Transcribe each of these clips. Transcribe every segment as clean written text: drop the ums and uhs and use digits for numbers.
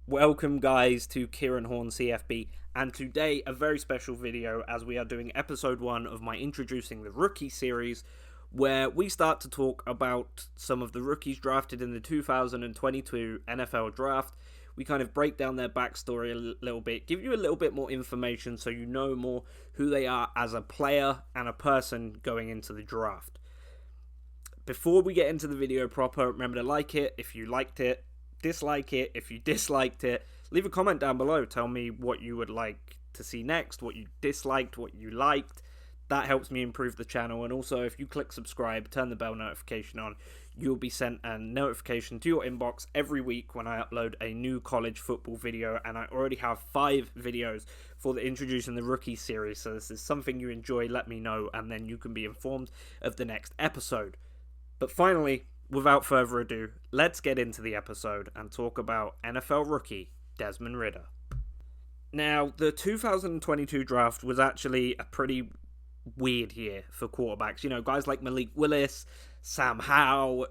Welcome guys to Kieran Horn CFB, and today a very special video as we are doing episode 1 of my Introducing the Rookie series, where we start to talk about some of the rookies drafted in the 2022 NFL Draft. We kind of break down their backstory a little bit, give you a little bit more information so you know more who they are as a player and a person going into the draft. Before we get into the video proper, remember to like it if you liked it, dislike it if you disliked it, leave a comment down below, tell me what you would like to see next, what you disliked, what you liked. That helps me improve the channel. And also, if you click subscribe, turn the bell notification on, you'll be sent a notification to your inbox every week when I upload a new college football video. And I already have 5 videos for the Introducing the Rookie series, so this is something you enjoy, let me know, and then you can be informed of the next episode. But finally, without further ado, let's get into the episode and talk about NFL rookie Desmond Ridder. Now, the 2022 draft was actually a pretty weird year for quarterbacks. You know, guys like Malik Willis, Sam Howell,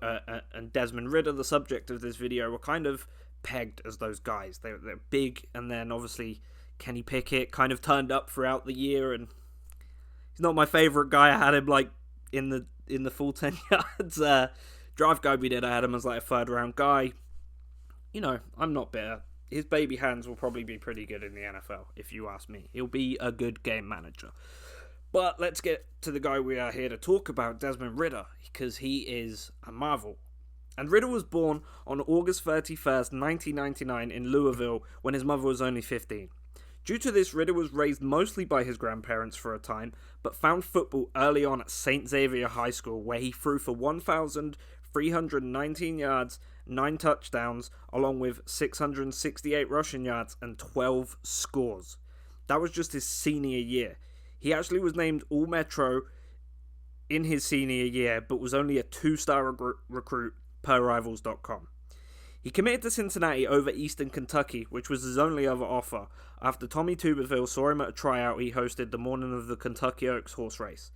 and Desmond Ridder, the subject of this video, were kind of pegged as those guys. They're big, and then obviously Kenny Pickett kind of turned up throughout the year, and he's not my favourite guy. I had him like in the full 10 yards draft guide we did. I had him as like a 3rd round guy. You know, I'm not bitter. His baby hands will probably be pretty good in the NFL, if you ask me. He'll be a good game manager. But let's get to the guy we are here to talk about, Desmond Ridder, because he is a marvel. And Ridder was born on August 31st, 1999 in Louisville when his mother was only 15. Due to this, Ridder was raised mostly by his grandparents for a time, but found football early on at St. Xavier High School, where he threw for 1,319 yards, 9 touchdowns, along with 668 rushing yards and 12 scores. That was just his senior year. He actually was named All-Metro in his senior year, but was only a 2-star recruit per Rivals.com. He committed to Cincinnati over Eastern Kentucky, which was his only other offer, after Tommy Tuberville saw him at a tryout he hosted the morning of the Kentucky Oaks horse race.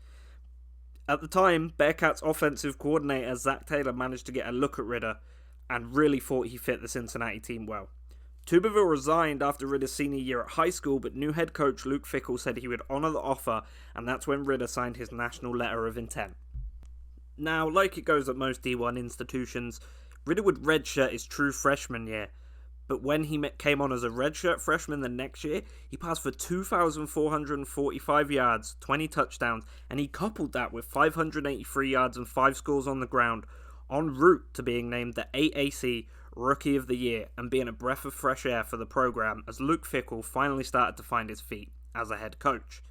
At the time, Bearcats offensive coordinator Zach Taylor managed to get a look at Ridder and really thought he fit the Cincinnati team well. Tuberville resigned after Ridder's senior year at high school, but new head coach Luke Fickell said he would honour the offer, and that's when Ridder signed his national letter of intent. Now, like it goes at most D1 institutions, Ridder would redshirt his true freshman year, but when he came on as a redshirt freshman the next year, he passed for 2,445 yards, 20 touchdowns, and he coupled that with 583 yards and 5 scores on the ground, en route to being named the AAC Rookie of the Year and being a breath of fresh air for the program as Luke Fickell finally started to find his feet as a head coach.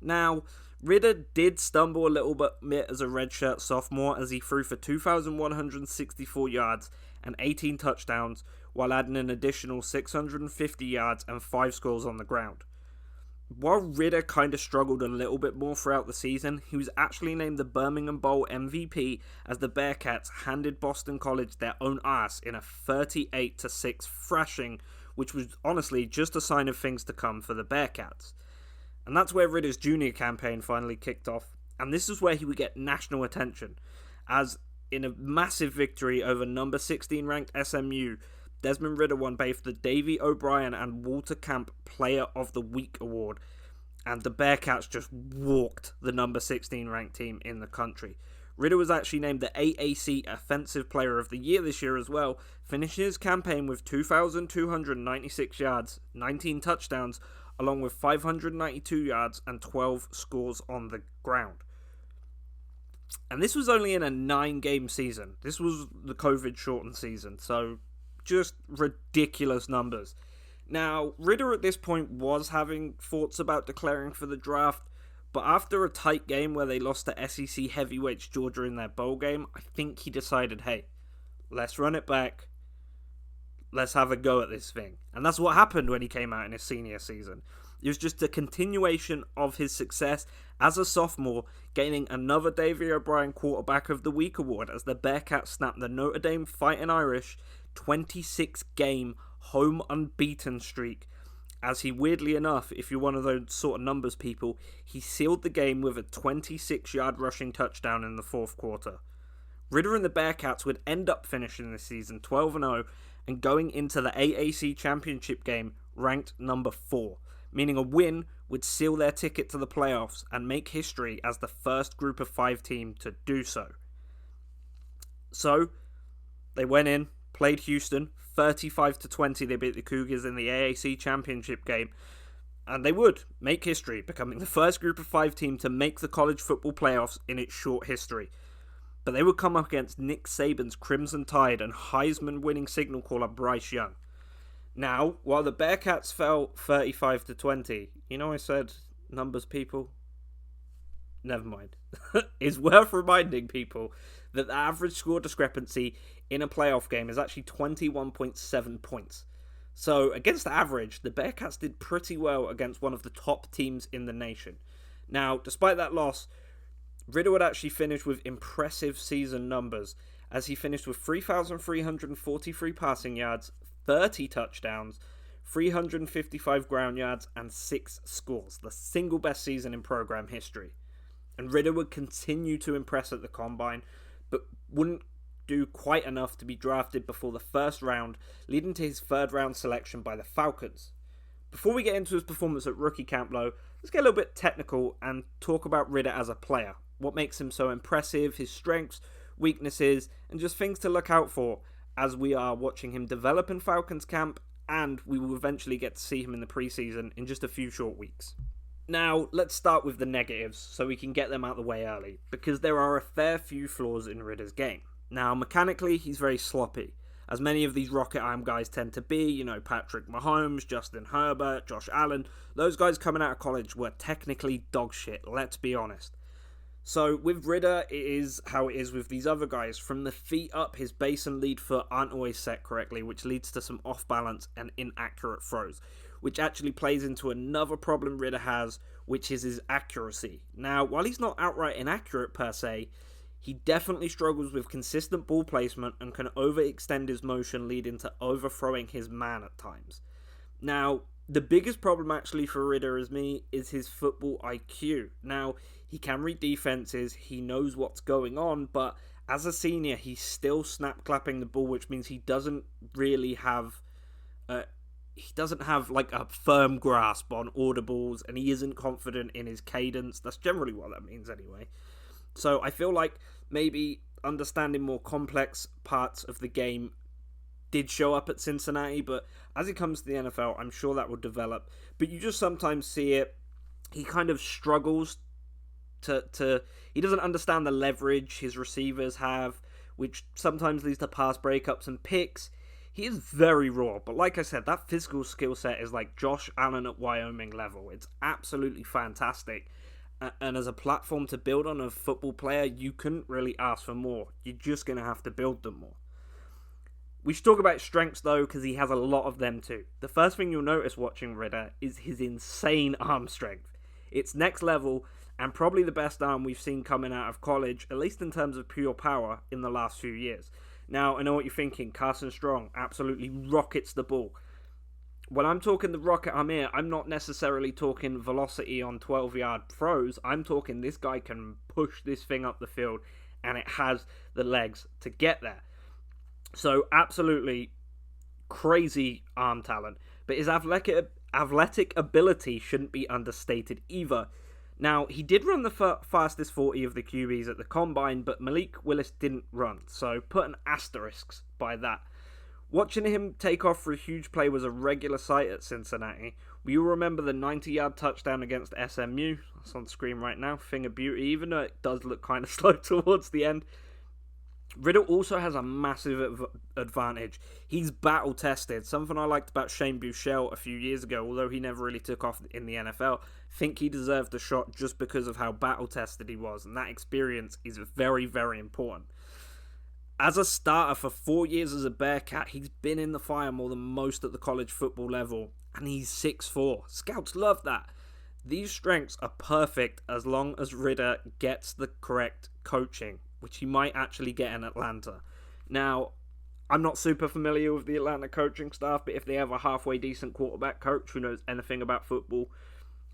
Now, Ridder did stumble a little bit as a redshirt sophomore as he threw for 2,164 yards and 18 touchdowns while adding an additional 650 yards and 5 scores on the ground. While Ridder kind of struggled a little bit more throughout the season, he was actually named the Birmingham Bowl MVP as the Bearcats handed Boston College their own ass in a 38-6 thrashing, which was honestly just a sign of things to come for the Bearcats. And that's where Ridder's junior campaign finally kicked off, and this is where he would get national attention, as in a massive victory over number 16 ranked SMU, Desmond Ridder won both the Davey O'Brien and Walter Camp Player of the Week award, and the Bearcats just walked the number 16 ranked team in the country. Ridder was actually named the AAC Offensive Player of the Year this year as well, finishing his campaign with 2,296 yards, 19 touchdowns, along with 592 yards and 12 scores on the ground. And this was only in a 9-game season. This was the COVID-shortened season, so just ridiculous numbers. Now, Ridder at this point was having thoughts about declaring for the draft, but after a tight game where they lost to SEC heavyweights Georgia in their bowl game, I think he decided, hey, let's run it back. Let's have a go at this thing. And that's what happened when he came out in his senior season. It was just a continuation of his success as a sophomore, gaining another Davey O'Brien Quarterback of the Week award as the Bearcats snapped the Notre Dame Fighting Irish 26-game home unbeaten streak. As he, weirdly enough, if you're one of those sort of numbers people, he sealed the game with a 26-yard rushing touchdown in the 4th quarter. Ridder and the Bearcats would end up finishing the season 12-0 and going into the AAC Championship game ranked number 4, meaning a win would seal their ticket to the playoffs and make history as the first Group of 5 team to do so. So, they went in, played Houston, 35-20 they beat the Cougars in the AAC Championship game, and they would make history, becoming the first Group of 5 team to make the college football playoffs in its short history. But they would come up against Nick Saban's Crimson Tide and Heisman-winning signal caller Bryce Young. Now, while the Bearcats fell 35-20, I said numbers, people? Never mind. It's worth reminding people that the average score discrepancy in a playoff game is actually 21.7 points. So, against the average, the Bearcats did pretty well against one of the top teams in the nation. Now, despite that loss, Ridder would actually finish with impressive season numbers, as he finished with 3,343 passing yards, 30 touchdowns, 355 ground yards, and 6 scores, the single best season in program history. And Ridder would continue to impress at the Combine, but wouldn't do quite enough to be drafted before the first round, leading to his third round selection by the Falcons. Before we get into his performance at rookie camp though, let's get a little bit technical and talk about Ridder as a player. What makes him so impressive, his strengths, weaknesses, and just things to look out for as we are watching him develop in Falcons camp, and we will eventually get to see him in the preseason in just a few short weeks. Now, let's start with the negatives so we can get them out of the way early, because there are a fair few flaws in Ridder's game. Now, mechanically, he's very sloppy, as many of these rocket arm guys tend to be. Patrick Mahomes, Justin Herbert, Josh Allen. Those guys coming out of college were technically dog shit, let's be honest. So, with Ridder, it is how it is with these other guys. From the feet up, his base and lead foot aren't always set correctly, which leads to some off-balance and inaccurate throws, which actually plays into another problem Ridder has, which is his accuracy. Now, while he's not outright inaccurate per se, he definitely struggles with consistent ball placement and can overextend his motion, leading to overthrowing his man at times. Now, the biggest problem actually for Ridder is his football IQ. Now, he can read defenses, he knows what's going on, but as a senior, he's still snap clapping the ball, which means he doesn't really have like a firm grasp on audibles, and he isn't confident in his cadence. That's generally what that means anyway. So I feel like maybe understanding more complex parts of the game did show up at Cincinnati, but as he comes to the NFL, I'm sure that will develop. But you just sometimes see it. He kind of struggles he doesn't understand the leverage his receivers have, which sometimes leads to pass breakups and picks. He is very raw, but like I said, that physical skill set is like Josh Allen at Wyoming level. It's absolutely fantastic. And as a platform to build on a football player, you couldn't really ask for more. You're just going to have to build them more. We should talk about strengths though, because he has a lot of them too. The first thing you'll notice watching Ridder is his insane arm strength. It's next level, and probably the best arm we've seen coming out of college, at least in terms of pure power, in the last few years. Now, I know what you're thinking. Carson Strong absolutely rockets the ball. When I'm talking the rocket arm here, I'm not necessarily talking velocity on 12-yard throws. I'm talking this guy can push this thing up the field, and it has the legs to get there. So, absolutely crazy arm talent. But his athletic ability shouldn't be understated either. Now, he did run the fastest 40 of the QBs at the Combine, but Malik Willis didn't run, so put an asterisk by that. Watching him take off for a huge play was a regular sight at Cincinnati. We all remember the 90-yard touchdown against SMU. That's on screen right now. Thing of beauty, even though it does look kind of slow towards the end. Ridder also has a massive advantage. He's battle-tested. Something I liked about Shane Buechele a few years ago, although he never really took off in the NFL. Think he deserved a shot just because of how battle-tested he was, and that experience is very, very important. As a starter for 4 years as a Bearcat, he's been in the fire more than most at the college football level, and he's 6'4". Scouts love that. These strengths are perfect as long as Ridder gets the correct coaching, which he might actually get in Atlanta. Now, I'm not super familiar with the Atlanta coaching staff, but if they have a halfway decent quarterback coach who knows anything about football,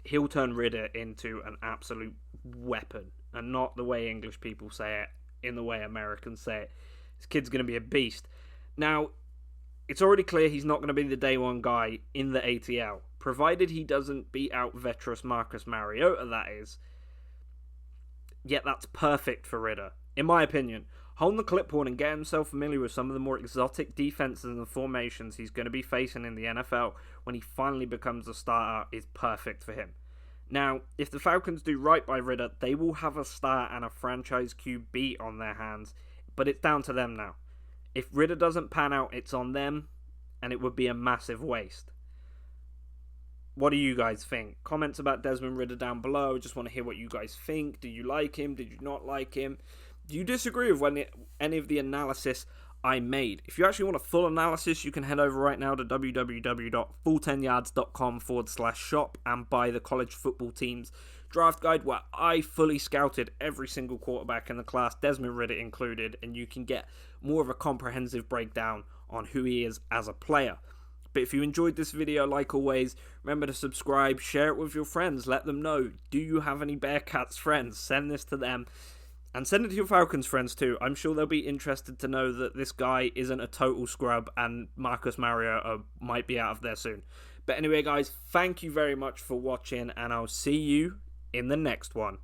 he'll turn Ridder into an absolute weapon. And not the way English people say it, in the way Americans say it. This kid's going to be a beast. Now, It's already clear he's not going to be the day one guy in the ATL, provided he doesn't beat out veteran Marcus Mariota, that is. Yet that's perfect for Ridder, in my opinion. Hold the clipboard and get himself familiar with some of the more exotic defenses and formations he's going to be facing in the NFL when he finally becomes a starter is perfect for him. Now, if the Falcons do right by Ridder, they will have a star and a franchise QB on their hands, but it's down to them now. If Ridder doesn't pan out, it's on them, and it would be a massive waste. What do you guys think? Comments about Desmond Ridder down below. I just want to hear what you guys think. Do you like him? Did you not like him? Do you disagree with any of the analysis I made? If you actually want a full analysis, you can head over right now to www.full10yards.com/shop and buy the college football team's draft guide, where I fully scouted every single quarterback in the class, Desmond Ridder included, and you can get more of a comprehensive breakdown on who he is as a player. But if you enjoyed this video, like always, remember to subscribe, share it with your friends, let them know. Do you have any Bearcats friends? Send this to them. And send it to your Falcons friends too. I'm sure they'll be interested to know that this guy isn't a total scrub and Marcus Mariota might be out of there soon. But anyway, guys, thank you very much for watching, and I'll see you in the next one.